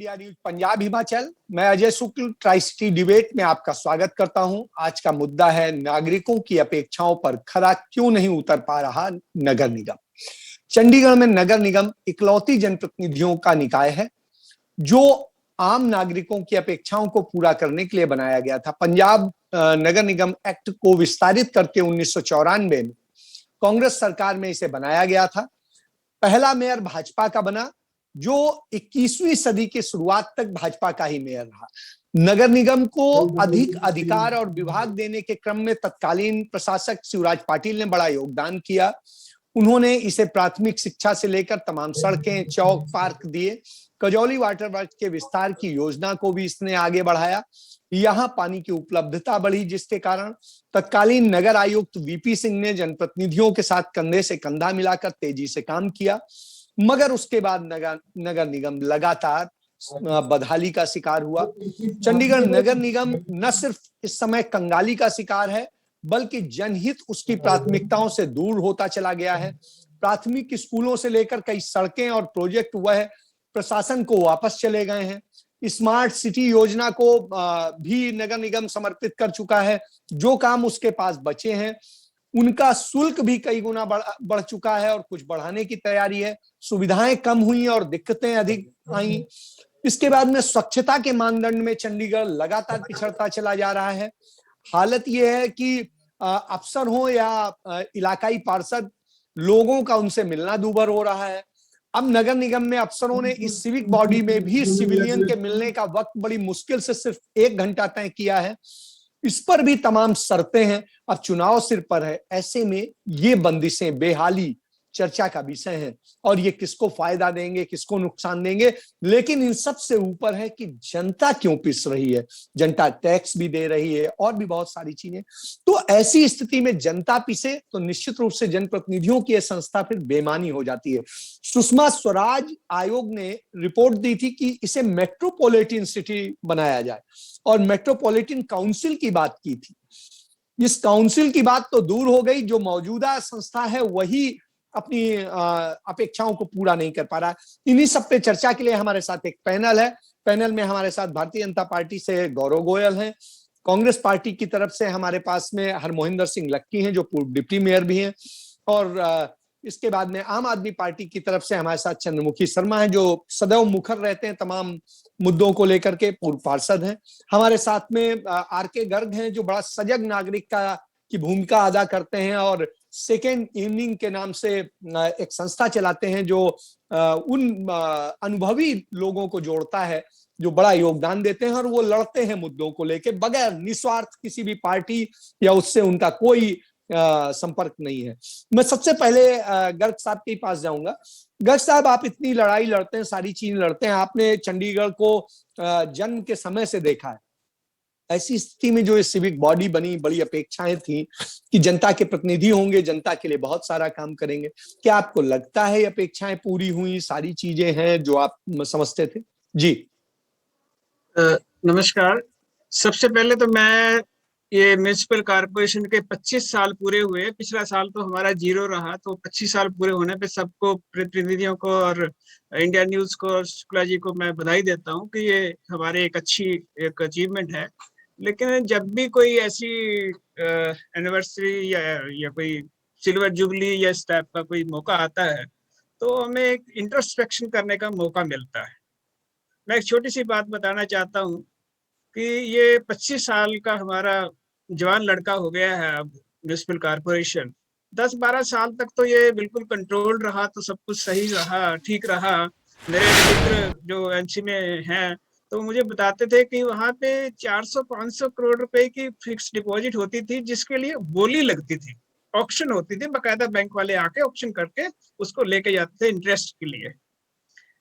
India news Punjab Himachal. मैं अजय शुक्ल tri city debate में आपका स्वागत करता हूं। आज का मुद्दा है नागरिकों की अपेक्षाओं पर खरा क्यों नहीं उतर पा रहा नगर निगम। चंडीगढ़ में नगर निगम इकलौती जनप्रतिनिधियों का निकाय है जो आम नागरिकों की अपेक्षाओं को पूरा करने के लिए बनाया गया था। पंजाब नगर निगम एक्ट को विस्तारित करके 1994 में कांग्रेस सरकार में इसे बनाया गया था। पहला मेयर भाजपा का बना जो 21वीं सदी की शुरुआत तक भाजपा का ही मेयर रहा। नगर निगम को अधिक अधिकार और विभाग देने के क्रम में तत्कालीन प्रशासक शिवराज पाटिल ने बड़ा योगदान किया। उन्होंने इसे प्राथमिक शिक्षा से लेकर तमाम सड़कें, चौक, पार्क दिए। कजौली वाटर वर्क के विस्तार की योजना को भी इसने आगे बढ़ाया। यहां पानी की उपलब्धता बढ़ी जिसके कारण तत्कालीन नगर आयुक्त वीपी सिंह ने जनप्रतिनिधियों के साथ कंधे से कंधा मिलाकर तेजी से काम किया। मगर उसके बाद नगर निगम लगातार बदहाली का शिकार हुआ। चंडीगढ़ नगर निगम न सिर्फ इस समय कंगाली का शिकार है बल्कि जनहित उसकी प्राथमिकताओं से दूर होता चला गया है। प्राथमिक स्कूलों से लेकर कई सड़कें और प्रोजेक्ट वह प्रशासन को वापस चले गए हैं। स्मार्ट सिटी योजना को भी नगर निगम समर्पित कर चुका है। जो काम उसके पास बचे हैं उनका शुल्क भी कई गुना बढ़ चुका है और कुछ बढ़ाने की तैयारी है। सुविधाएं कम हुई और दिक्कतें अधिक आई। इसके बाद में स्वच्छता के मानदंड में चंडीगढ़ लगातार पिछड़ता चला जा रहा है। हालत यह है कि अफसर हो या इलाकाई पार्षद, लोगों का उनसे मिलना दूभर हो रहा है। अब नगर निगम में अफसरों ने इस सिविक बॉडी में भी सिविलियन के मिलने का वक्त बड़ी मुश्किल से सिर्फ 1 घंटा तय किया है। इस पर भी तमाम शर्तें हैं। अब चुनाव सिर पर है। ऐसे में ये बंदिशें, बेहाली चर्चा का विषय है और ये किसको फायदा देंगे, किसको नुकसान देंगे। लेकिन इन सब से ऊपर है कि जनता क्यों पिस रही है। जनता टैक्स भी दे रही है और भी बहुत सारी चीजें। तो ऐसी स्थिति में जनता पिसे तो निश्चित रूप से जनप्रतिनिधियों की यह संस्था फिर बेमानी हो जाती है। सुषमा स्वराज आयोग ने रिपोर्ट दी थी कि इसे मेट्रोपॉलिटन सिटी बनाया जाए और मेट्रोपॉलिटन काउंसिल की बात की थी। इस काउंसिल की बात तो दूर हो गई। जो मौजूदा संस्था है वही अपनी अपेक्षाओं को पूरा नहीं कर पा रहा। इन्हीं सब पे चर्चा के लिए हमारे साथ एक पैनल है। पैनल में हमारे साथ भारतीय जनता पार्टी से गौरव गोयल हैं। कांग्रेस पार्टी की तरफ से हमारे पास में हरमोहिंदर सिंह लक्की हैं जो पूर्व डिप्टी मेयर भी हैं। और इसके बाद में आम आदमी पार्टी की तरफ से हमारे साथ चंद्रमुखी शर्मा हैं जो सदैव मुखर रहते हैं तमाम मुद्दों को लेकर के, पूर्व पार्षद हैं। हमारे साथ में आर.के. गर्ग हैं जो बड़ा सजग नागरिक की भूमिका अदा करते हैं और सेकेंड इवनिंग के नाम से एक संस्था चलाते हैं जो उन अनुभवी लोगों को जोड़ता है जो बड़ा योगदान देते हैं और वो लड़ते हैं मुद्दों को लेकर बगैर निस्वार्थ किसी भी पार्टी या उससे उनका कोई संपर्क नहीं है। मैं सबसे पहले गर्ग साहब के पास जाऊंगा। गर्ग साहब, आप इतनी लड़ाई लड़ते हैं, सारी चीज लड़ते हैं, आपने चंडीगढ़ को जन्म के समय से देखा है। ऐसी स्थिति में जो ये सिविक बॉडी बनी, बड़ी अपेक्षाएं थी कि जनता के प्रतिनिधि होंगे, जनता के लिए बहुत सारा काम करेंगे। क्या आपको लगता है ये अपेक्षाएं पूरी हुई, सारी चीजें हैं जो आप समझते थे? जी नमस्कार। सबसे पहले तो मैं ये म्युनिसिपल कॉर्पोरेशन के 25 साल पूरे हुए, पिछला साल तो हमारा 0 रहा, तो 25 साल पूरे होने पे सबको, प्रतिनिधियों को और इंडिया न्यूज को और शुक्ला जी को मैं बधाई देता हूँ कि ये हमारे एक अच्छी अचीवमेंट है। लेकिन जब भी कोई ऐसी एनिवर्सरी या कोई सिल्वर जुबली या इस टाइप का कोई मौका आता है तो हमें एक इंट्रोस्पेक्शन करने का मौका मिलता है। मैं एक छोटी सी बात बताना चाहता हूँ कि ये 25 साल का हमारा जवान लड़का हो गया है अब म्युनिसिपल कॉर्पोरेशन। 10-12 साल तक तो ये बिल्कुल कंट्रोल रहा, तो सब कुछ सही रहा, ठीक रहा। मेरे मित्र जो एनसी में हैं तो मुझे बताते थे कि वहाँ पे 400-500 करोड़ रुपए की फिक्स डिपॉजिट होती थी जिसके लिए बोली लगती थी, ऑक्शन होती थी, बाकायदा बैंक वाले आके ऑक्शन करके उसको लेके जाते थे इंटरेस्ट के लिए।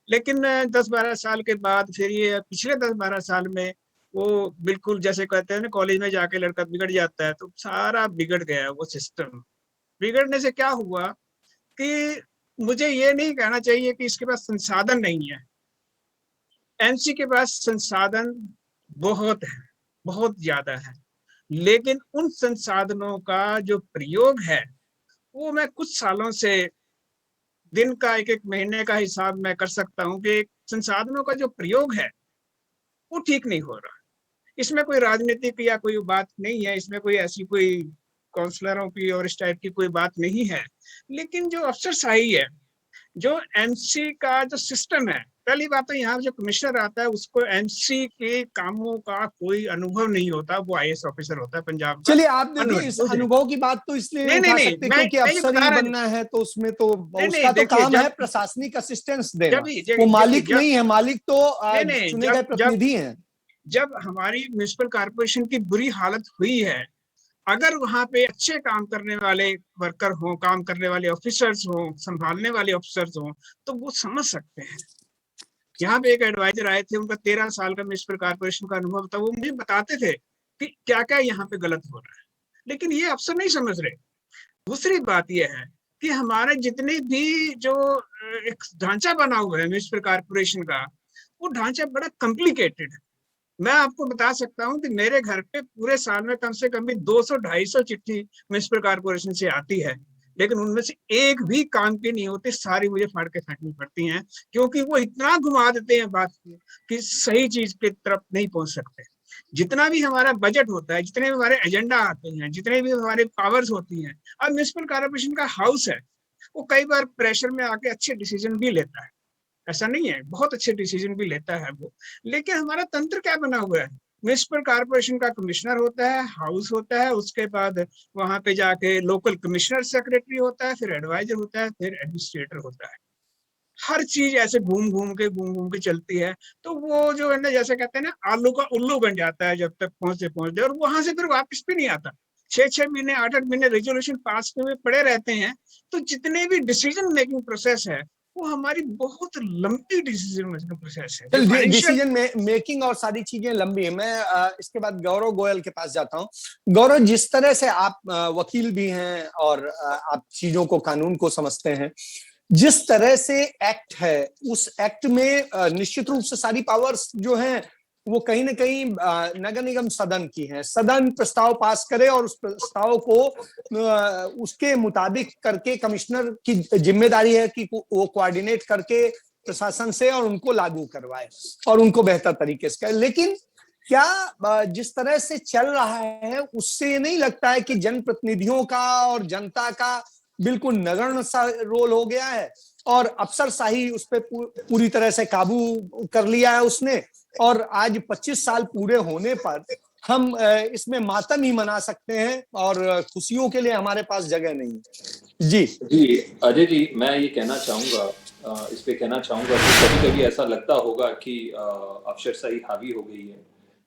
लेकिन 10-12 साल के बाद फिर ये पिछले 10-12 साल में वो बिल्कुल जैसे कहते हैं ना, कॉलेज में जाके लड़का बिगड़ जाता है, तो सारा बिगड़ गया वो सिस्टम। बिगड़ने से क्या हुआ कि मुझे ये नहीं कहना चाहिए कि इसके पास संसाधन नहीं है। एनसी के पास संसाधन बहुत है, बहुत ज्यादा है, लेकिन उन संसाधनों का जो प्रयोग है वो मैं कुछ सालों से, दिन का, एक महीने का हिसाब मैं कर सकता हूँ कि संसाधनों का जो प्रयोग है वो ठीक नहीं हो रहा। इसमें कोई राजनीतिक या कोई बात नहीं है, इसमें कोई ऐसी कोई काउंसलरों की और इस टाइप की कोई बात नहीं है। लेकिन जो अफसरशाही है, जो एमसी का जो सिस्टम है, पहली बात तो यहाँ जो कमिश्नर आता है उसको एमसी के कामों का कोई अनुभव नहीं होता, वो आईएएस ऑफिसर होता है पंजाब का। चलिए आप देखिए, इस अनुभव की बात तो इसलिए नहीं नहीं उठा नहीं, सकते मैं क्योंकि ये अफसर बता ही रहा बनना है, तो उसमें तो नहीं उसका तो देखिए, काम है जब प्रशासनिक असिस्टेंस जब देना। जब वो देखिए मालिक नहीं है, मालिक तो नहीं नहीं, चुने गए प्रतिनिधि हैं। जब हमारी म्युनिसिपल कॉर्पोरेशन की बुरी हालत हुई है, अगर वहां पे अच्छे काम करने वाले वर्कर हों, काम करने वाले ऑफिसर्स हों, संभालने वाले ऑफिसर्स हों, तो वो समझ सकते हैं। यहाँ पे एक एडवाइजर आए थे, उनका 13 साल का म्युनिसिपल कॉर्पोरेशन का अनुभव था, वो मुझे बताते थे कि क्या क्या यहाँ पे गलत हो रहा है, लेकिन ये अफसर नहीं समझ रहे। दूसरी बात यह है कि हमारे जितने भी जो एक ढांचा बना हुआ है म्युनिसिपल कॉर्पोरेशन का, वो ढांचा बड़ा कॉम्प्लिकेटेड है। मैं आपको बता सकता हूँ कि मेरे घर पे पूरे साल में कम से कम भी 200-250 चिट्ठी म्युनिसिपल कॉर्पोरेशन से आती है, लेकिन उनमें से एक भी काम की नहीं होती, सारी मुझे फाड़ के फेंकनी पड़ती हैं, क्योंकि वो इतना घुमा देते हैं बात को कि सही चीज की तरफ नहीं पहुंच सकते। जितना भी हमारा बजट होता है, जितने भी हमारे एजेंडा आते हैं, जितने भी हमारे पावर्स होती हैं, अब म्युनिसिपल कॉर्पोरेशन का हाउस है, वो कई बार प्रेशर में आके अच्छे डिसीजन भी लेता है, ऐसा नहीं है, बहुत अच्छे डिसीजन भी लेता है वो। लेकिन हमारा तंत्र क्या बना हुआ है, म्युनिसिपल कॉर्पोरेशन का कमिश्नर होता है, हाउस होता है, उसके बाद वहां पे जाके लोकल कमिश्नर सेक्रेटरी होता है, फिर एडवाइजर होता है, फिर एडमिनिस्ट्रेटर होता है। हर चीज ऐसे घूम घूम के चलती है। तो वो जो है ना, जैसे कहते हैं ना, आलू का उल्लू बन जाता है जब तक पहुंचते, और वहां से फिर वापस भी नहीं आता। 6-6 महीने 8-8 महीने रेजोल्यूशन पास हुए पड़े रहते हैं। तो जितने भी डिसीजन मेकिंग प्रोसेस है, वो हमारी बहुत लंबी डिसीजन मेकिंग प्रोसेस है, जो चल फाइनेंशियल। डिसीजन मेकिंग और सारी चीजें लंबी है। मैं इसके बाद गौरव गोयल के पास जाता हूँ। गौरव, जिस तरह से आप वकील भी हैं और आप चीजों को, कानून को समझते हैं, जिस तरह से एक्ट है, उस एक्ट में निश्चित रूप से सारी पावर्स जो हैं वो कहीं ना कहीं नगर निगम सदन की हैं। सदन प्रस्ताव पास करे और उस प्रस्ताव को उसके मुताबिक करके कमिश्नर की जिम्मेदारी है कि वो कोऑर्डिनेट करके प्रशासन से और उनको लागू करवाए और उनको बेहतर तरीके से करे। लेकिन क्या जिस तरह से चल रहा है उससे ये नहीं लगता है कि जनप्रतिनिधियों का और जनता का बिल्कुल नगण्य सा रोल हो गया है और अफसरशाही उस पर पूरी तरह से काबू कर लिया है उसने, और आज 25 साल पूरे होने पर हम इसमें मातम ही मना सकते हैं और खुशियों के लिए हमारे पास जगह नहीं है। जी अजय जी, मैं ये कहना चाहूंगा, इस पे कहना चाहूंगा कि कभी कभी ऐसा लगता होगा कि अफसरशाही हावी हो गई है,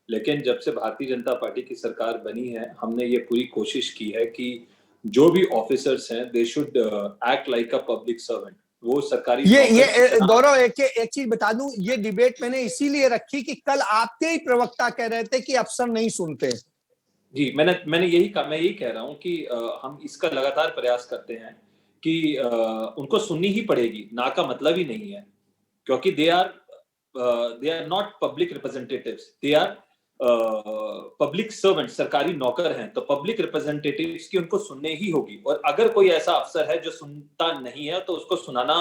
लेकिन जब से भारतीय जनता पार्टी की सरकार बनी है, हमने ये पूरी कोशिश की है कि जो भी ऑफिसर्स हैं, they should act like a public servant. वो सरकारी ये गौरव, एक चीज बता दूं, ये डिबेट मैंने इसीलिए रखी कि कल आपके ही प्रवक्ता कह रहे थे कि अफसर नहीं सुनते। जी, मैंने यही कहा, मैं यही कह रहा हूं कि हम इसका लगातार प्रयास करते हैं कि उनको सुननी ही पड़ेगी, ना का मतलब ही नहीं है, क्योंकि they are not public representatives, they are public servant, सरकारी नौकर हैं, तो पब्लिक रिप्रेजेंटेटिव्स की उनको सुनने ही होगी। और अगर कोई ऐसा अफसर है जो सुनता नहीं है, तो उसको सुनाना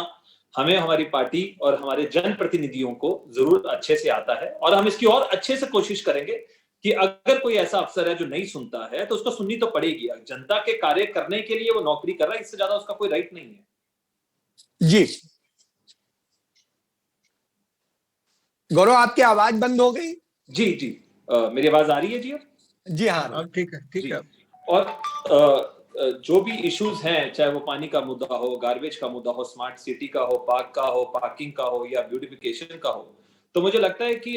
हमें, हमारी पार्टी और हमारे जनप्रतिनिधियों को जरूर अच्छे से आता है, और हम इसकी और अच्छे से कोशिश करेंगे कि अगर कोई ऐसा अफसर है जो नहीं सुनता है, तो उसको सुननी तो पड़ेगी। जनता के कार्य करने के लिए वो नौकरी कर रहा है, इससे ज्यादा उसका कोई राइट नहीं है। जी गौरव, आपकी आवाज बंद हो गई। जी मेरी आवाज आ रही है जी? जी हाँ, ठीक है। और जो भी इश्यूज हैं, चाहे वो पानी का मुद्दा हो, गार्बेज का मुद्दा हो, स्मार्ट सिटी का हो, पार्क का हो, पार्किंग का हो, या ब्यूटिफिकेशन का हो, तो मुझे लगता है कि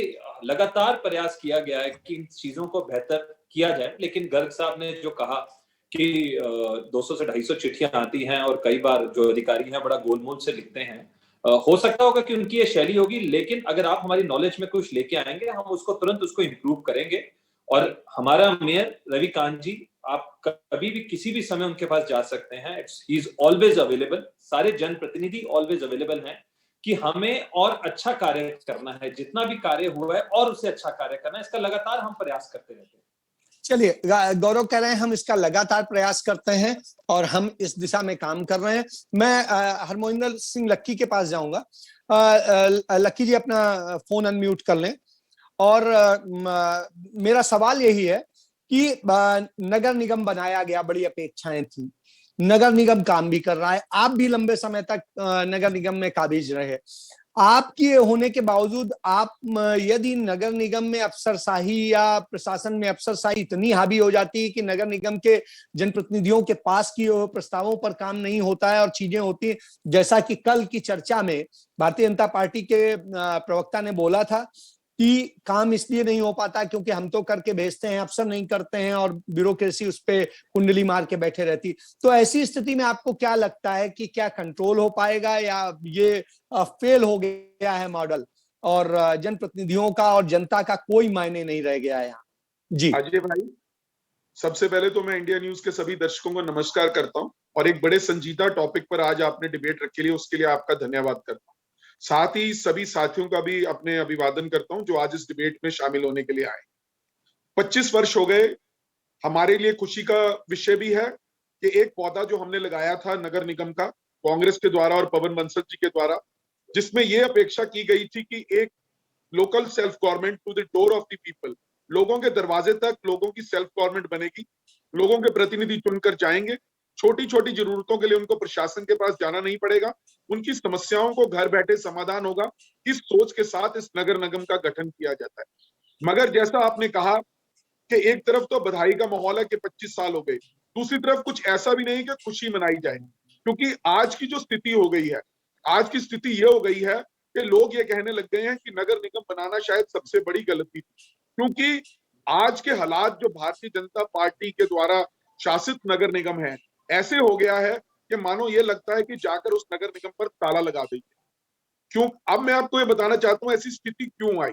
लगातार प्रयास किया गया है कि इन चीजों को बेहतर किया जाए। लेकिन गर्ग साहब ने जो कहा कि 200 से 250 चिट्ठियां आती हैं और कई बार जो अधिकारी हैं बड़ा गोलमोल से लिखते हैं, हो सकता होगा कि उनकी ये शैली होगी, लेकिन अगर आप हमारी नॉलेज में कुछ लेके आएंगे, हम उसको तुरंत उसको इम्प्रूव करेंगे। और हमारा मेयर रविकांत जी, आप कभी भी किसी भी समय उनके पास जा सकते हैं, ही इज ऑलवेज अवेलेबल। सारे जनप्रतिनिधि ऑलवेज अवेलेबल हैं कि हमें और अच्छा कार्य करना है, जितना भी कार्य हुआ है और उससे अच्छा कार्य करना है, इसका लगातार हम प्रयास करते रहते हैं। चलिए, गौरव कह रहे हैं हम इसका लगातार प्रयास करते हैं और हम इस दिशा में काम कर रहे हैं। मैं हरमोइंदर सिंह लक्की के पास जाऊंगा। लक्की जी, अपना फोन अनम्यूट कर लें और मेरा सवाल यही है कि नगर निगम बनाया गया, बड़ी अपेक्षाएं थी, नगर निगम काम भी कर रहा है, आप भी लंबे समय तक नगर निगम में काबिज रहे। आपके होने के बावजूद आप यदि नगर निगम में अफसरशाही या प्रशासन में अफसरशाही इतनी हावी हो जाती है कि नगर निगम के जनप्रतिनिधियों के पास की प्रस्तावों पर काम नहीं होता है और चीजें होती है, जैसा कि कल की चर्चा में भारतीय जनता पार्टी के प्रवक्ता ने बोला था कि काम इसलिए नहीं हो पाता क्योंकि हम तो करके भेजते हैं, अफसर नहीं करते हैं और ब्यूरोक्रेसी उस पे कुंडली मार के बैठे रहती। तो ऐसी स्थिति में आपको क्या लगता है कि क्या कंट्रोल हो पाएगा या ये फेल हो गया है मॉडल और जनप्रतिनिधियों का और जनता का कोई मायने नहीं रह गया है यहाँ? जी अजय भाई, सबसे पहले तो मैं इंडिया न्यूज के सभी दर्शकों को नमस्कार करता हूं और एक बड़े संजीदा टॉपिक पर आज आपने डिबेट रखी है, उसके लिए आपका धन्यवाद करता हूं। साथ ही सभी साथियों का भी अपने अभिवादन करता हूं जो आज इस डिबेट में शामिल होने के लिए आए। 25 वर्ष हो गए, हमारे लिए खुशी का विषय भी है कि एक पौधा जो हमने लगाया था नगर निगम का कांग्रेस के द्वारा और पवन बंसल जी के द्वारा, जिसमें यह अपेक्षा की गई थी कि एक local self government to the door of the people, लोगों के दरवाजे तक लोगों की सेल्फ गवर्नमेंट बनेगी, लोगों के प्रतिनिधि चुनकर जाएंगे, छोटी छोटी जरूरतों के लिए उनको प्रशासन के पास जाना नहीं पड़ेगा, उनकी समस्याओं को घर बैठे समाधान होगा। इस सोच के साथ इस नगर निगम का गठन किया जाता है। मगर जैसा आपने कहा कि एक तरफ तो बधाई का माहौल है कि 25 साल हो गए, दूसरी तरफ कुछ ऐसा भी नहीं कि खुशी मनाई जाए, क्योंकि आज की जो स्थिति हो गई है, आज की स्थिति ये हो गई है कि लोग ये कहने लग गए हैं कि नगर निगम बनाना शायद सबसे बड़ी गलती थी, क्योंकि आज के हालात जो भारतीय जनता पार्टी के द्वारा शासित नगर निगम है, ऐसे हो गया है कि मानो ये लगता है कि जाकर उस नगर निगम पर ताला लगा देंगे। क्यों? अब मैं आपको ये बताना चाहता हूं ऐसी स्थिति क्यों आई।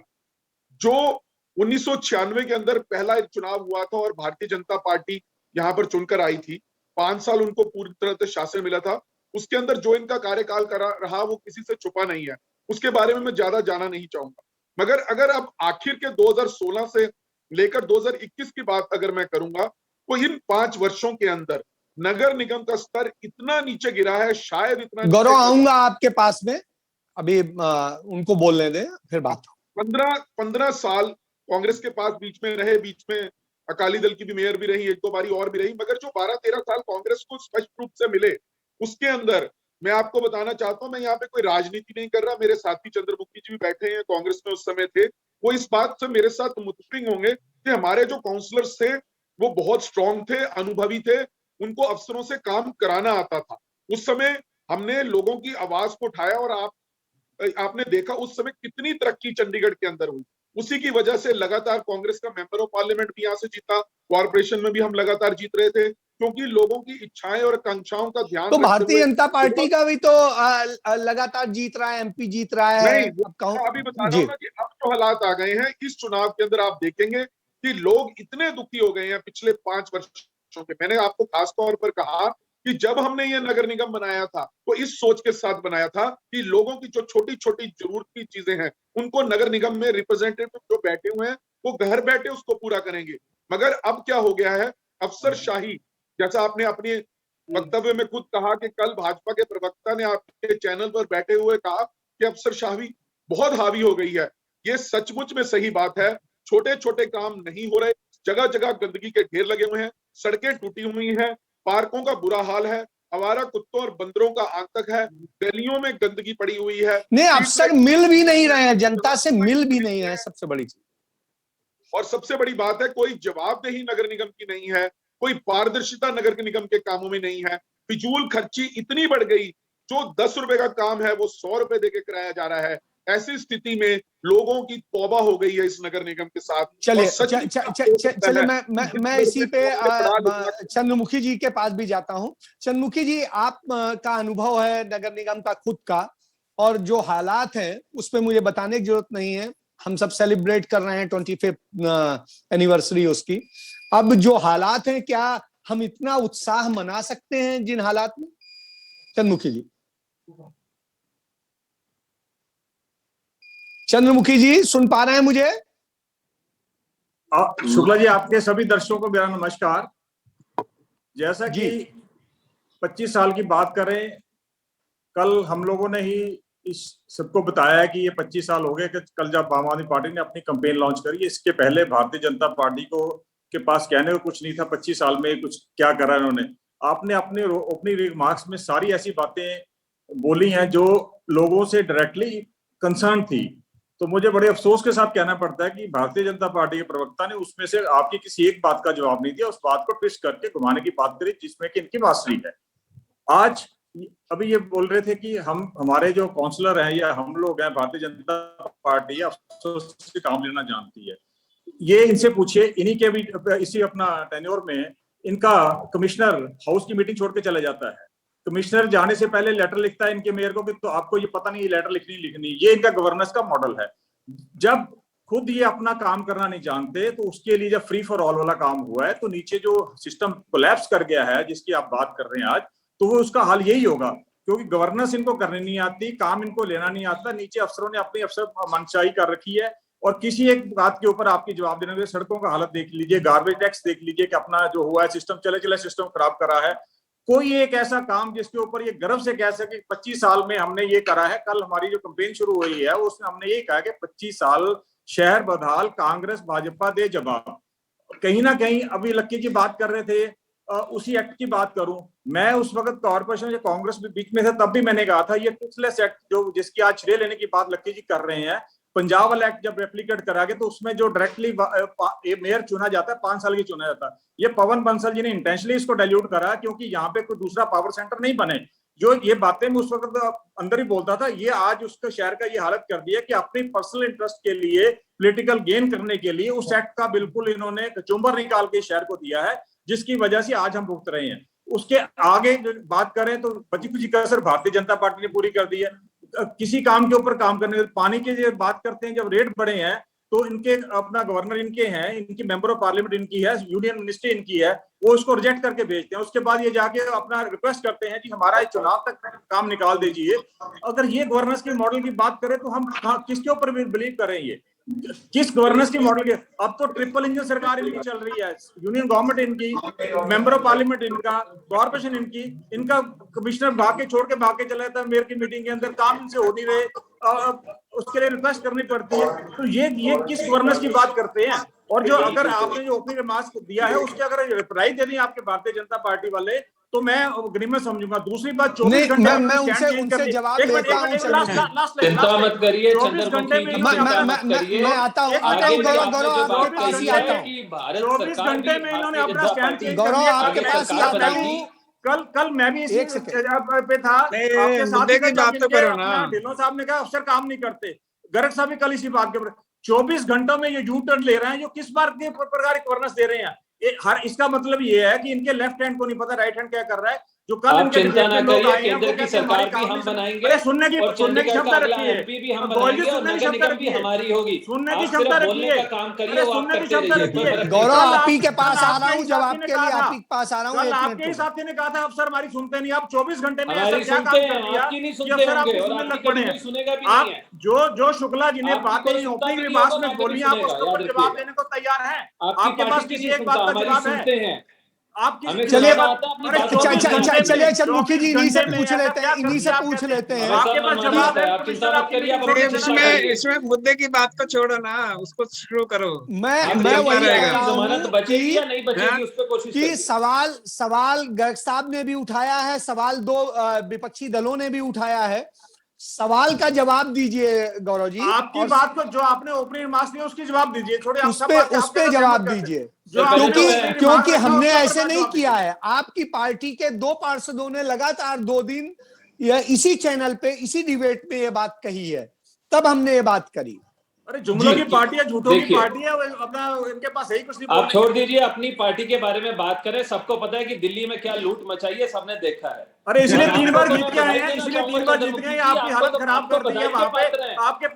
जो 1996 के अंदर पहला चुनाव हुआ था और भारतीय जनता पार्टी यहां पर चुनकर आई थी, 5 साल उनको पूरी तरह से शासन मिला था, उसके अंदर जो इनका कार्यकाल रहा वो किसी से छुपा नहीं है, उसके बारे में मैं ज्यादा जाना नहीं चाहूंगा। मगर अगर अब आखिर के 2016 से लेकर 2021 की बात अगर मैं करूंगा तो इन 5 वर्षों के अंदर नगर निगम का स्तर इतना नीचे गिरा है, शायद इतना। गौरव, आऊंगा आपके पास में, अभी उनको बोलने दें फिर बात। 15 साल कांग्रेस के पास बीच में रहे, बीच में अकाली दल की भी मेयर भी रही, 1-2 बारी और भी रही, मगर जो 12-13 साल कांग्रेस को स्पष्ट रूप से मिले, उसके अंदर मैं आपको बताना चाहता हूं, मैं यहाँ पे कोई राजनीति नहीं कर रहा, मेरे साथी चंद्रमुखी जी भी बैठे हैं, कांग्रेस में उस समय थे, वो इस बात से मेरे साथ मुतफिक होंगे कि हमारे जो काउंसलर्स थे वो बहुत स्ट्रांग थे, अनुभवी थे, उनको अफसरों से काम कराना आता था। उस समय हमने लोगों की आवाज को उठाया और आपने देखा उस समय कितनी तरक्की चंडीगढ़ के अंदर हुई। उसी की वजह से लगातार कांग्रेस का मेंबर ऑफ पार्लियामेंट भी यहाँ से जीता, कॉर्पोरेशन में भी हम लगातार जीत रहे थे, क्योंकि लोगों की इच्छाएं और आकांक्षाओं का ध्यान तो भारतीय जनता पार्टी का भी तो लगातार जीत रहा है, एमपी जीत रहा है। नहीं, अभी बता रहा हूं ना कि अब जो हालात आ गए हैं इस चुनाव के अंदर, आप देखेंगे कि लोग इतने दुखी हो गए हैं पिछले 5 वर्षों के। मैंने आपको खास तौर पर कहा कि जब हमने ये नगर निगम बनाया था तो इस सोच के साथ बनाया था कि लोगों की जो छोटी छोटी जरूरत की चीजें हैं उनको नगर निगम में रिप्रेजेंटेटिव जो बैठे हुए हैं वो घर बैठे उसको पूरा करेंगे। मगर अब क्या हो गया है, अफसरशाही, जैसा आपने अपने वक्तव्य में खुद कहा कि कल भाजपा के प्रवक्ता ने आपके चैनल पर बैठे हुए कहा कि अफसरशाही बहुत हावी हो गई है। ये सचमुच में सही बात है। छोटे छोटे काम नहीं हो रहे, जगह जगह गंदगी के ढेर लगे हुए हैं, सड़कें टूटी हुई हैं, पार्कों का बुरा हाल है, आवारा कुत्तों और बंदरों का आतंक है, गलियों में गंदगी पड़ी हुई है। नहीं, अफसर मिल भी नहीं रहे हैं, जनता से मिल भी नहीं है, सबसे बड़ी चीज। और सबसे बड़ी बात है, कोई जवाबदेही नगर निगम की नहीं है, कोई पारदर्शिता नगर निगम के कामों में नहीं है। फिजूल खर्ची इतनी बढ़ गई, जो 10 रुपए का काम है वो 100 रुपए देके कराया जा रहा है। ऐसी स्थिति में लोगों की तौबा हो गई है इस नगर निगम के साथ। चलिए मैं इसी पे चंद्रमुखी जी के पास भी जाता हूं। चंद्रमुखी जी, आप का अनुभव है नगर निगम का खुद का, और जो हालात हैं उस पे मुझे बताने की जरूरत नहीं है, हम सब सेलिब्रेट कर रहे हैं 25th एनिवर्सरी उसकी। अब जो हालात हैं, क्या हम इतना उत्साह मना सकते हैं जिन हालात में? चंद्रमुखी जी, चंद्रमुखी जी सुन पा रहे हैं मुझे? शुक्ला जी, आपके सभी दर्शकों को मेरा नमस्कार। जैसा कि 25 साल की बात करें, कल हम लोगों ने ही इस सबको बताया कि ये 25 साल हो गए कि कल जब आम आदमी पार्टी ने अपनी कैंपेन लॉन्च करी, इसके पहले भारतीय जनता पार्टी को के पास कहने को कुछ नहीं था। 25 साल में कुछ क्या करा इन्होंने। आपने अपने ओपनिंग रिमार्क्स में सारी ऐसी बातें बोली हैं जो लोगों से डायरेक्टली कंसर्न थी। तो मुझे बड़े अफसोस के साथ कहना पड़ता है कि भारतीय जनता पार्टी के प्रवक्ता ने उसमें से आपकी किसी एक बात का जवाब नहीं दिया, उस बात को ट्विस्ट करके घुमाने की बात करी जिसमें कि इनकी बात सही है। आज अभी ये बोल रहे थे कि हमारे जो काउंसलर हैं या हम लोग हैं, भारतीय जनता पार्टी अफसोस से काम लेना जानती है। ये इनसे पूछिए, इन्हीं के भी इसी अपना टेन्योर में इनका कमिश्नर हाउस की मीटिंग छोड़ के चला जाता है। कमिश्नर जाने से पहले लेटर लिखता है इनके मेयर को कि तो आपको ये पता नहीं ये लेटर लिखनी। ये इनका गवर्नेंस का मॉडल है। जब खुद ये अपना काम करना नहीं जानते तो उसके लिए जब फ्री फॉर ऑल वाला काम हुआ है तो नीचे जो सिस्टम कोलैप्स कर गया है जिसकी आप बात कर रहे हैं आज, तो वो उसका हाल यही होगा, क्योंकि गवर्नेंस इनको करनी नहीं आती, काम इनको लेना नहीं आता। नीचे अफसरों ने अपनी अफसर मनचाही कर रखी है और किसी एक बात के ऊपर आपकी जवाब देने के लिए सड़कों का हालत देख लीजिए, गार्बेज टैक्स देख लीजिए कि अपना जो हुआ है सिस्टम चले सिस्टम खराब करा है। कोई एक ऐसा काम जिसके ऊपर ये गर्व से कह सके 25 साल में हमने ये करा है। कल हमारी जो कैंपेन शुरू हुई है उसमें हमने ये कहा कि 25 साल शहर बदहाल, कांग्रेस भाजपा दे जवाब। कहीं ना कहीं अभी लक्की जी बात कर रहे थे, उसी एक्ट की बात करूं, मैं उस वक्त कॉर्पोरेशन या कांग्रेस भी बीच में था, तब भी मैंने कहा था ये टूथलेस एक्ट जो जिसकी आज श्रेय लेने की बात लक्की जी कर रहे हैं, पंजाब वाला एक्ट जब रेप्लिकेट करा गया तो उसमें जो डायरेक्टली मेयर चुना जाता है 5 साल की चुना जाता है। ये पवन बंसल जी ने इंटेंशनली इसको डाइल्यूट करा क्योंकि यहाँ पे कोई दूसरा पावर सेंटर नहीं बने। जो ये बातें मैं उस वक्त अंदर ही बोलता था, ये आज उसके शहर का ये हालत कर दिया कि अपनी पर्सनल इंटरेस्ट के लिए, पॉलिटिकल गेन करने के लिए उस एक्ट का बिल्कुल इन्होंने कचुम्बर निकाल के शहर को दिया है, जिसकी वजह से आज हम भुगत रहे हैं। उसके आगे बात करें तो बची कुची कसर भारतीय जनता पार्टी ने पूरी कर दी है। किसी काम के ऊपर काम करने, पानी की जो बात करते हैं, जब रेट बढ़े हैं तो इनके अपना गवर्नर इनके हैं, इनकी मेंबर ऑफ पार्लियामेंट इनकी है, यूनियन मिनिस्ट्री इनकी है, वो उसको रिजेक्ट करके भेजते हैं। उसके बाद ये जाके अपना रिक्वेस्ट करते हैं कि हमारा चुनाव तक काम निकाल दीजिए। अगर ये गवर्नेंस के मॉडल की बात करें तो हम किसके ऊपर बिलीव करेंगे, किस गवर्नेंस की मॉडल के? अब तो ट्रिपल इंजन सरकार इनकी चल रही है, यूनियन गवर्नमेंट इनकी, मेंबर ऑफ पार्लियामेंट इनका, कॉर्पोरेशन इनकी, इनका कमिश्नर भाग के छोड़ के भाग के चला जाता है मेयर की मीटिंग के अंदर, काम इनसे हो नहीं रहे, उसके लिए रिक्वेस्ट करनी पड़ती है। तो ये किस गवर्नेंस की बात करते हैं? और जो अगर आपने जो ओपनिंग रिमार्क्स दिया है उसके अगर रिप्लाई देनी है आपके भारतीय जनता पार्टी वाले तो मैं अग्रीमेंट समझूंगा। दूसरी बात 24 घंटे मैं उनसे जवाब देता हूं। चिंता मत करिए, 24 घंटे में मैं आता हूं गौरव आपके पास ही आता हूं। 24 घंटे में इन्होंने अपना स्टैंड चेंज कर गौरव दिया। आपके पास ही आता हूं। कल मैं भी इसी पे था आपके साथ, ढिल्लों साहब ने कहा अफसर काम नहीं करते, गर्ग साहब भी कल इसी बात के ऊपर 24 घंटों में ये यू टर्न ले रहे हैं, जो किस बार के प्रकार की गवर्नेंस दे रहे हैं। इसका मतलब ये है कि इनके लेफ्ट हैंड को नहीं पता राइट हैंड क्या कर रहा है। जो कल इनके चिंता ना करिए, केंद्र की सरकार भी हम बनाएंगे, सुनने की क्षमता रखिए, भी हम बनाएंगे और नगर निगम भी हमारी होगी। सुनने की क्षमता रखिए, काम करिए, सुनने की क्षमता रखिए। गौरव आप ही के पास आ रहा हूँ, जवाब के लिए आप ही के पास आ रहा हूँ। आपके ही साथी ने कहा था अफसर हमारी सुनते नहीं, आप 24 घंटे में हमारी क्या काम सुनते कर हैं, दिया आपकी नहीं कि सुनते अफसर होंगे आपको और सुनने आपकी लग पड़े कभी हैं। सुनेगा भी आप नहीं है। जो शुक्ला जी ने आपकी बातें कोई सुनता ओपनिंग भी नहीं रिमार्क्स होगा, में ना बोली, कभी आप सुनेगा, उसके ऊपर याद जवाब रखिए। देने को तैयार हैं? आपकी आपके पास पार्टी की किसी नहीं एक बात सुनता, का हमारी जवाब सुनते है? हैं। आप हमें चलिए चल मुखी जी इन्हीं से पूछ लेते हैं, इन्हीं से पूछ लेते हैं। आपके पास जवाब है? आप चिंता मत करिए, आप अपनी चिंता करिए। इसमें मुद्दे की बात को छोड़ो ना, उसको शुरू करो। मैं आप वही चलता कह रहेगा। रहा जमानत हूँ बचेगी या नहीं बचेगी उस पर कोशिश कि करिए। सवाल गर्ग साहब ने भी उठाया है, सवाल दो विपक्षी दलों ने भी उठाया है। सवाल का जवाब दीजिए गौरव जी। आपकी बात को जो आपने ओपनिंग रिमार्क्स दिए उसकी जवाब दीजिए, थोड़ी उस पे जवाब दीजिए, क्योंकि हमने ऐसे नहीं किया है। आपकी पार्टी के 2 पार्षदों ने लगातार 2 दिन इसी चैनल पे, इसी डिबेट में ये बात कही है, तब हमने ये बात करी। अरे जुमलों की पार्टी है, झूठों की पार्टी है, अपना इनके पास यही कुछ नहीं। आप छोड़ दीजिए, अपनी पार्टी के बारे में बात करें। सबको पता है कि दिल्ली में क्या लूट मचाई है, सबने देखा है। अरे इसलिए 3 बार जीत के आए हैं, इसलिए 3 बार जीत गए। आपकी हालत खराब कर दी है वहां पे। आपके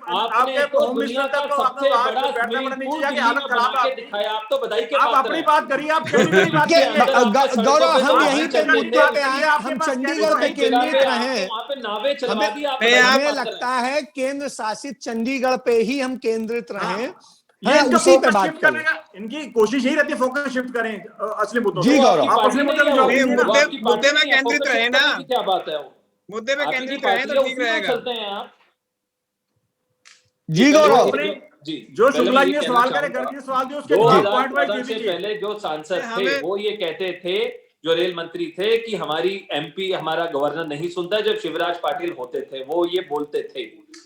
होम मिनिस्टर तक को सबसे बड़ा बैठना पड़ा, नीचे जाके हालत बना खराब के है। दिखाया। आप तो बधाई के आप पात्र अपनी हैं। बात करिए, आप चंडीगढ़ की बात करिए। गौरव हम यहीं पे मुद्दे पे आए, हम चंडीगढ़ पे केंद्रित रहे। वहाँ पे नावे चलवा दी। हमें लगता है केंद्र शासित चंडीगढ़ पे ही हम केंद्रित रहे, ये उसी पे बात करने का इनकी कोशिश यही रहती है, फोकस शिफ्ट करें असली मुद्दों जी गौरव। आप असली मुद्दे में मुद्दे में केंद्रित रहे ना। क्या बात है? मुद्दे पे आपकी केंद्रित जो रहें पार्टी तो है ठीक उसी में रहेगा। चलते हैं आप। जी गौरव, जी जो पहले शुक्ला मैं जी ये ने कहना सवाल करे, चाहूंगा, गणितीय सवाल दिए, उसके जवाब पॉइंट वाइज दे 2014 से दीजिए। पहले जो सांसद थे हमें वो ये कहते थे, जो रेल मंत्री थे, कि हमारी एमपी हमारा गवर्नर नहीं सुनता। जब शिवराज पाटिल होते थे वो ये बोलते थे।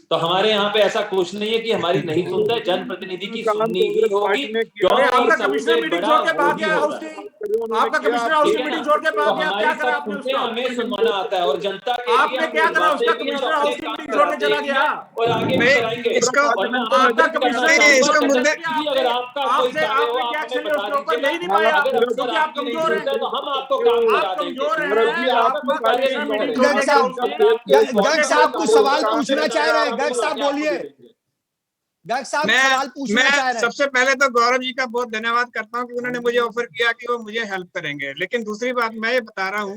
तो हमारे यहाँ पे ऐसा कुछ नहीं है कि हमारी नहीं सुनता है, जनप्रतिनिधि की काम सुननी ही कांग्रेस होगी, पार्टी ने किया। अरे क्योंकि आपका सबसे कमिश्नर मीटिंग बड़ा छोड़ के वो भाग ही गया हाउस होता है। की, आपका कमिश्नर हाउस ठीक की है ना? मीटिंग छोड़ के तो भाग गया, हमारी क्या करा सब आपने सुनते उसका? हैं, हमें सुनवाना आता है, और जनता के लिए आपने हम क्या करा बातें उसका? भी और कमिश्नर अपने हाउस की काम मीटिंग छोड़ के कराते चला भी गया। हैं और आगे भी नहीं, कराएंगे। इसका और मैं आपका आपसे भी कहना कमिश्नर नहीं, चाहूंगा इसका कि मुद्दे जी अगर आपका कोई आपसे कार्य हो आपने आप क्या हमें एक्शन बता उसके ऊपर ले ही दीजिएगा। नहीं पाया, अगर उस पर क्योंकि आप आपकी नहीं कमजोर सुनते हैं। तो हम आपको काम आप करा देंगे। कमजोर गौरव हैं, जी, आप आपका कोई कार्य कमिश्नर नहीं मीटिंग करेंगे। छोड़ गर्ग के गया साहब, हाउस की। गर्ग साहब कुछ सवाल पूछना चाह रहे हैं। गर्ग साहब बोलिए, गर्ग साहब सवाल पूछना चाह मैं रहे हैं। सबसे पहले तो गौरव जी का बहुत धन्यवाद करता हूं कि उन्होंने मुझे ऑफर किया कि वो मुझे हेल्प करेंगे। लेकिन दूसरी बात मैं ये बता रहा हूं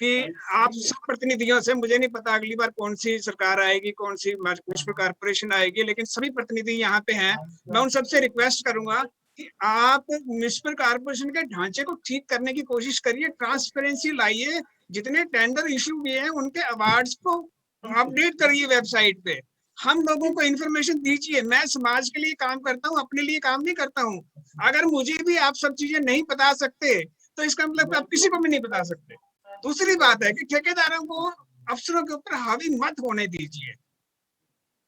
कि आप सब प्रतिनिधियों से, मुझे नहीं पता अगली बार कौन सी सरकार आएगी, कौन सी म्युनिसिपल कॉर्पोरेशन आएगी, लेकिन सभी प्रतिनिधि यहाँ पे हैं। मैं उन सबसे रिक्वेस्ट करूंगा कि आप म्युनिसिपल कॉर्पोरेशन के ढांचे को ठीक करने की कोशिश करिए, ट्रांसपेरेंसी लाइए। जितने टेंडर इश्यू हुए हैं उनके अवार्ड्स को अपडेट करिए वेबसाइट पे। हम लोगों को इन्फॉर्मेशन दीजिए। मैं समाज के लिए काम करता हूँ, अपने लिए काम नहीं करता हूँ। अगर मुझे भी आप सब चीजें नहीं बता सकते तो इसका मतलब आप किसी को भी नहीं बता सकते। दूसरी बात है कि ठेकेदारों को अफसरों के ऊपर हावी मत होने दीजिए,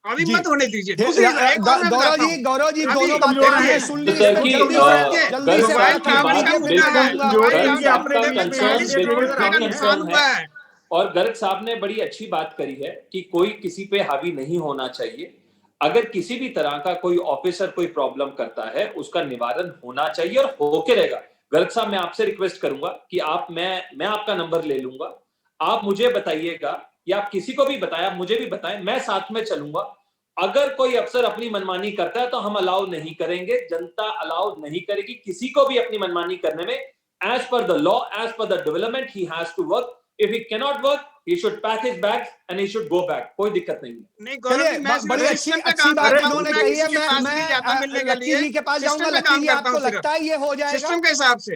हावी जी। मत होने दीजिए। दूसरी एक और मैं बताता हूँ, गौरव जी अभी दोनों बातें कमजोर हमने हैं। सुन ली। तो इसमें देखिए, जल्दी से गर्ग मैं साहब की टाइम बात लीजिए, फिर मैं बिल्कुल, कहूंगा। गर्ग साहब का कंसर्न 40 बिल्कुल करोड़ रुपए का ठीक नुकसान कंसर्न हुआ है। है। और गर्ग साहब ने बड़ी अच्छी बात करी है कि कोई किसी पे हावी नहीं होना चाहिए। अगर किसी भी तरह का कोई ऑफिसर कोई प्रॉब्लम करता है उसका निवारण होना चाहिए और होके रहेगा। गर्ग साहब, मैं आपसे रिक्वेस्ट करूंगा कि मैं आपका नंबर ले लूंगा, आप मुझे बताइएगा या आप किसी को भी बताएं, आप मुझे भी बताएं, मैं साथ में चलूंगा। अगर कोई अफसर अपनी मनमानी करता है तो हम अलाउ नहीं करेंगे, जनता अलाउ नहीं करेगी किसी को भी अपनी मनमानी करने में। As per the law, as per the development, he has to work. If he cannot work, he should pack his bags and he should go back. कोई दिक्कत नहीं है। नहीं गौरव चलिए, जी, मैं बड़ी अच्छी सिस्टम पे अच्छी काम बात करता हूँ, इन्होंने मैं कही किसी है। के पास नहीं जाता मिलने के लक्की लिए। जी के पास जाऊंगा। सिस्टम पे लक्की काम जी, करता आपको हूँ सिर्फ लगता है ये हो जाएगा? सिस्टम के हिसाब से,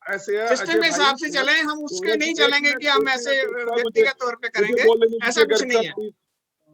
ऐसे है सिस्टम के हिसाब से चले हम, उसके नहीं चलेंगे कि हम ऐसे व्यक्तिगत तौर पे करेंगे, ऐसा कुछ नहीं है।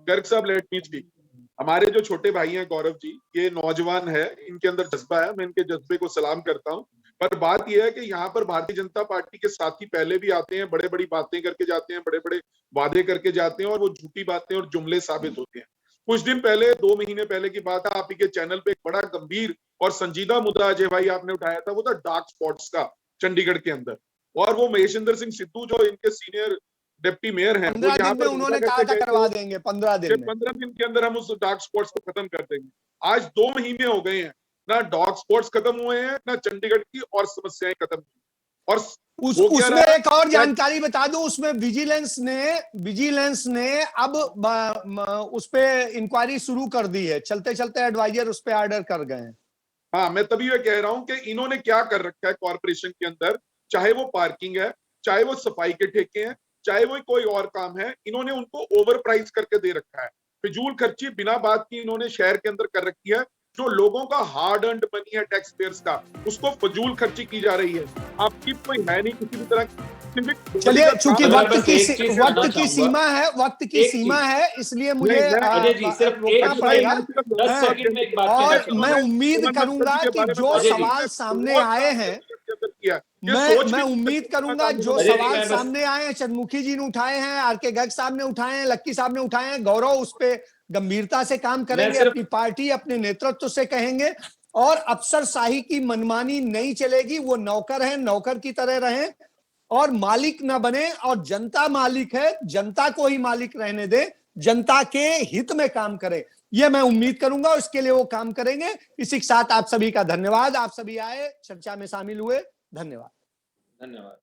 गर्ग साहब, लेट मी स्पीक। हमारे जो छोटे भाई हैं गौरव जी, ये नौजवान है, इनके अंदर जज्बा है, मैं इनके जज्बे को सलाम करता हूँ। पर बात यह है कि यहाँ पर भारतीय जनता पार्टी के साथी पहले भी आते हैं, बड़े बड़ी बातें करके जाते हैं, बड़े बड़े वादे करके जाते हैं, और वो झूठी बातें और जुमले साबित होते हैं। कुछ दिन पहले, 2 महीने पहले की बात है, आप ही के चैनल पे एक बड़ा गंभीर और संजीदा मुद्दा अजय भाई आपने उठाया था, वो था डार्क स्पॉट्स का चंडीगढ़ के अंदर। और वो महेशिंदर सिंह सिद्धू जो इनके सीनियर डिप्टी मेयर हैं, वो 15 यहाँ दिन में पर उन्होंने कहा था करवा देंगे। 15 दिन में, 15 दिन के अंदर हम उस डार्क स्पॉट्स को खत्म कर देंगे। आज 2 महीने हो गए हैं, ना डार्क स्पॉट्स खत्म हुए हैं, ना चंडीगढ़ की और समस्याएं खत्म हुई। और उसमें एक और जानकारी बता दूं, उसमें विजिलेंस ने अब उस पे इंक्वायरी शुरू कर दी है। चलते चलते एडवाइजर उस पे ऑर्डर कर गए हैं। हाँ, मैं तभी ये कह रहा हूं कि इन्होंने क्या कर रखा है कॉर्पोरेशन के अंदर, चाहे वो पार्किंग है, चाहे वो सफाई के ठेके हैं, चाहे वो कोई और काम है, इन्होंने उनको ओवर प्राइस करके दे रखा है। फिजूल खर्ची बिना बात की इन्होंने शहर के अंदर कर रखी है। जो लोगों का हार्ड अर्न्ड मनी है टैक्स पेयर्स का, उसको फजूल खर्ची की जा रही है। आपकी कोई है नहीं किसी भी तरह की। चलिए, चूंकि वक्त की सीमा चाहूंगा। है, इसलिए मुझे अजय जी, सिर्फ रोकना पड़ेगा। 10 सेकंड में एक बात कहना और चाहूंगा। मैं उम्मीद करूंगा कि जो सवाल सामने आए हैं, मैं उम्मीद करूंगा जो अजय जी, सवाल मैं बस- सामने आए हैं, चंद्रमुखी जी ने उठाए हैं, आरके गर्ग साहब ने उठाए हैं, लक्की साहब ने उठाए हैं, गौरव उस पे गंभीरता से काम करेंगे, सिर्फ- अपनी पार्टी अपने नेतृत्व से कहेंगे। और अफसरशाही की मनमानी नहीं चलेगी। वो नौकर हैं, नौकर की तरह रहें और मालिक ना बने। और जनता मालिक है, जनता को ही मालिक रहने दे, जनता के हित में काम करे, ये मैं उम्मीद करूंगा। उसके लिए वो काम करेंगे। इसी के साथ आप सभी का धन्यवाद। आप सभी आए, चर्चा में शामिल हुए। धन्यवाद। धन्यवाद।